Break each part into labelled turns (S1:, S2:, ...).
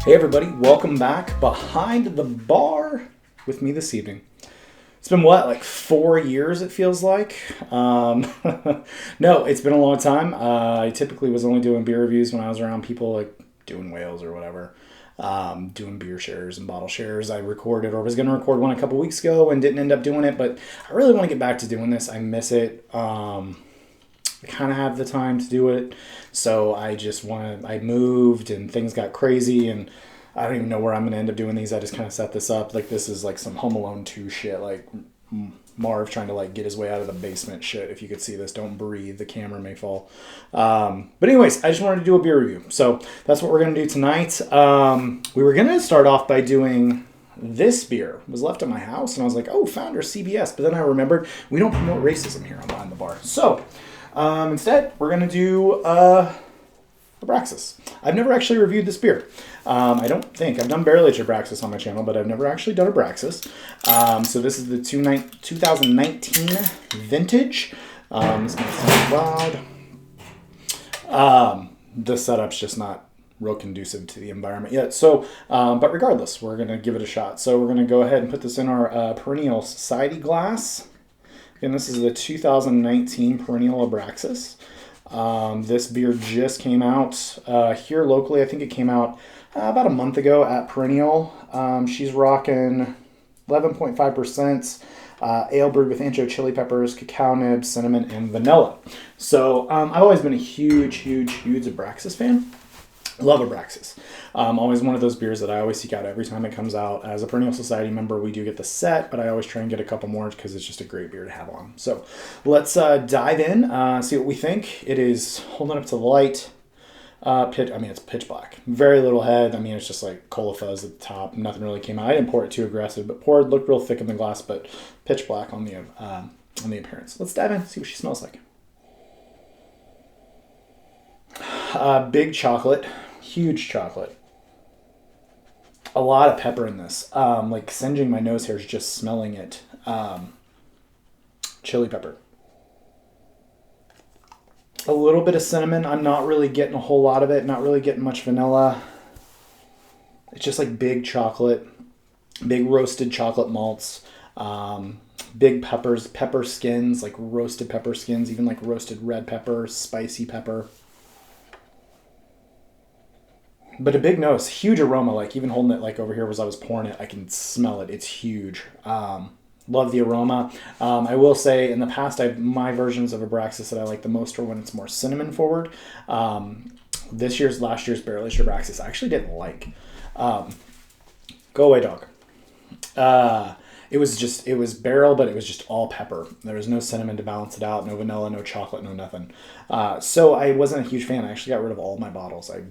S1: Hey everybody, welcome back behind the bar with me this evening. It's been what, like 4 years it feels like? No, it's been a long time. I typically was only doing beer reviews when I was around people like doing whales or whatever. Doing beer shares and bottle shares. I recorded or was going to record one a couple weeks ago and didn't end up doing it, but I really want to get back to doing this. I miss it. I kind of have the time to do it, so I moved and things got crazy and I don't even know where I'm going to end up doing these. I just kind of set this up. Like this is like some Home Alone 2 shit, like Marv trying to like get his way out of the basement shit. If you could see this, don't breathe, the camera may fall. But anyways, I just wanted to do a beer review. So that's what we're going to do tonight. We were going to start off by doing this beer. It was left at my house and I was like, oh, Founder CBS. But then I remembered we don't promote racism here on Behind the Bar. So instead, we're going to do Abraxas. I've never actually reviewed this beer. I don't think. I've done barrel-aged Abraxas on my channel, but I've never actually done Abraxas. So this is the 2019 vintage. This might sound loud. The setup's just not real conducive to the environment yet. So, but regardless, we're going to give it a shot. So we're going to go ahead and put this in our Perennial Society glass. And this is the 2019 Perennial Abraxas. This beer just came out here locally. I think it came out about a month ago at Perennial. She's rocking 11.5% ale brewed with ancho chili peppers, cacao nibs, cinnamon, and vanilla. So I've always been a huge Abraxas fan. Love Abraxas. Always one of those beers that I always seek out every time it comes out. As a Perennial Society member, we do get the set, but I always try and get a couple more because it's just a great beer to have on. So let's dive in, see what we think. It is holding up to the light. It's pitch black. Very little head. I mean, it's just like cola fuzz at the top. Nothing really came out. I didn't pour it too aggressive, but poured looked real thick in the glass, but pitch black on the appearance. Let's dive in, see what she smells like. Big chocolate. Huge chocolate. A lot of pepper in this. Like singeing my nose hairs just smelling it. Chili pepper. A little bit of cinnamon. I'm not really getting a whole lot of it. Not really getting much vanilla. It's just like big chocolate. Big roasted chocolate malts. Big peppers. Pepper skins. Like roasted pepper skins. Even like roasted red pepper. Spicy pepper. But a big nose, huge aroma, like even holding it like over here as I was pouring it, I can smell it. It's huge. Love the aroma. I will say in the past, my versions of Abraxas that I like the most are when it's more cinnamon forward. Last year's barrel-aged Abraxas I actually didn't like. Go away, dog. It was barrel, but it was just all pepper. There was no cinnamon to balance it out, no vanilla, no chocolate, no nothing. So I wasn't a huge fan. I actually got rid of all my bottles. I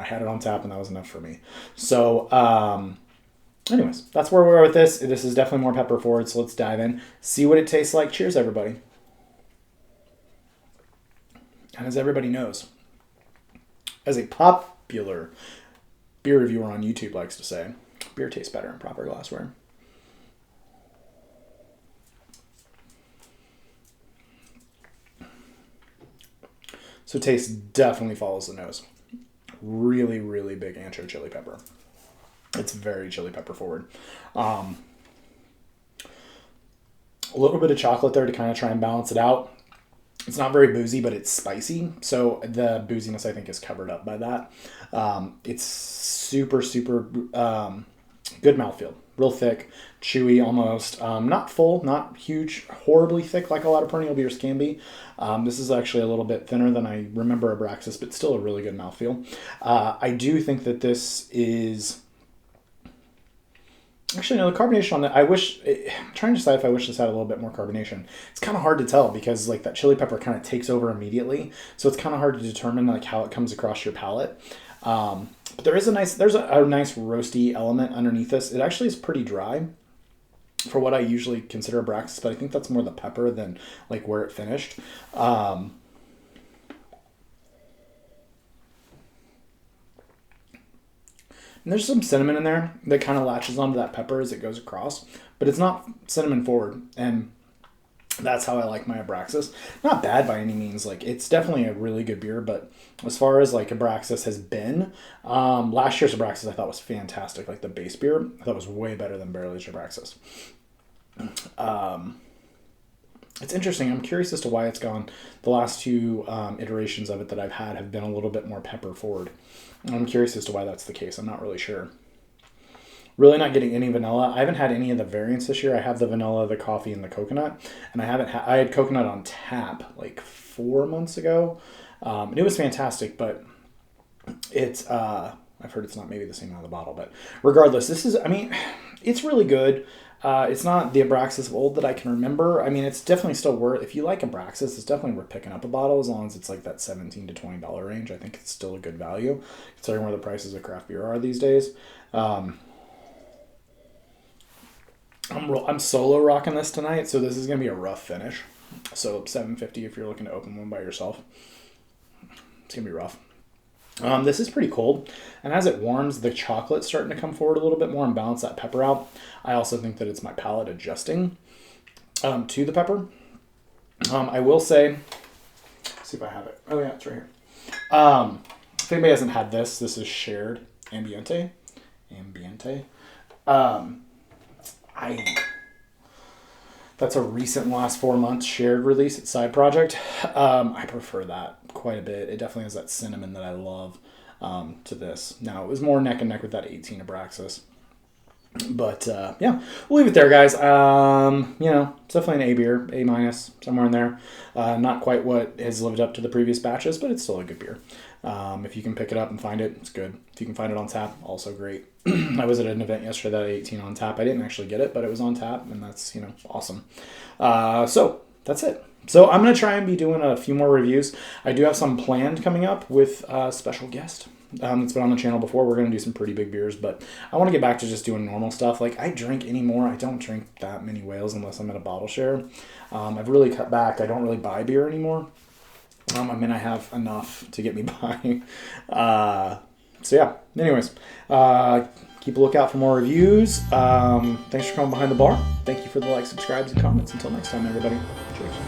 S1: had it on tap and that was enough for me. So, anyways, that's where we are with this. This is definitely more pepper forward, so let's dive in. See what it tastes like. Cheers, everybody. And as everybody knows, as a popular beer reviewer on YouTube likes to say, beer tastes better in proper glassware. So taste definitely follows the nose. Really, really big ancho chili pepper. It's very chili pepper forward. A little bit of chocolate there to kind of try and balance it out. It's not very boozy, but it's spicy. So the booziness, I think, is covered up by that. It's super good mouthfeel. Real thick, chewy almost. Not full, not huge, horribly thick like a lot of Perennial beers can be. This is actually a little bit thinner than I remember Abraxas, but still a really good mouthfeel. I do think that this is... Actually, no, the carbonation on it, I'm trying to decide if I wish this had a little bit more carbonation. It's kind of hard to tell because like that chili pepper kind of takes over immediately. So it's kind of hard to determine like how it comes across your palate. But there's a nice roasty element underneath this. It actually is pretty dry for what I usually consider Abraxas, but I think that's more the pepper than like where it finished. And there's some cinnamon in there that kind of latches onto that pepper as it goes across, but it's not cinnamon forward. And That's how I like my Abraxas. Not bad by any means. Like, it's definitely a really good beer, but as far as like Abraxas has been, last year's Abraxas I thought was fantastic. Like the base beer, I thought was way better than barrel aged Abraxas. It's interesting. I'm curious as to why it's gone. The last two iterations of it that I've had have been a little bit more pepper forward. I'm curious as to why that's the case. I'm not really sure. Really not getting any vanilla. I haven't had any of the variants this year. I have the vanilla, the coffee, and the coconut. And I had coconut on tap like 4 months ago. And it was fantastic, but it's, I've heard it's not maybe the same out of the bottle, but regardless, this is, I mean, it's really good. It's not the Abraxas of old that I can remember. I mean, it's definitely still worth, if you like Abraxas, it's definitely worth picking up a bottle as long as it's like that $17 to $20 range. I think it's still a good value considering where the prices of craft beer are these days. I'm solo rocking this tonight, so this is going to be a rough finish. So $7.50 if you're looking to open one by yourself. It's going to be rough. This is pretty cold, and as it warms, the chocolate's starting to come forward a little bit more and balance that pepper out. I also think that it's my palate adjusting to the pepper. I will say, let's see if I have it. Oh yeah, it's right here. If anybody hasn't had this, this is Shared Ambiente. That's a recent last 4 months shared release. It's side project. I prefer that quite a bit. It definitely has that cinnamon that I love to this. Now, it was more neck and neck with that 18 Abraxas. But yeah, we'll leave it there, guys. It's definitely an A beer, A minus, somewhere in there. Not quite what has lived up to the previous batches, but it's still a good beer. If you can pick it up and find it, it's good. If you can find it on tap, also great. I was at an event yesterday that had 18 on tap. I didn't actually get it, but it was on tap, and that's, awesome. So that's it. So I'm going to try and be doing a few more reviews. I do have some planned coming up with a special guest that's been on the channel before. We're going to do some pretty big beers, but I want to get back to just doing normal stuff. Like, I drink anymore. I don't drink that many whales unless I'm at a bottle share. I've really cut back. I don't really buy beer anymore. I have enough to get me by. So yeah, anyways, keep a lookout for more reviews. Thanks for coming behind the bar. Thank you for the likes, subscribes, and comments. Until next time, everybody. Cheers.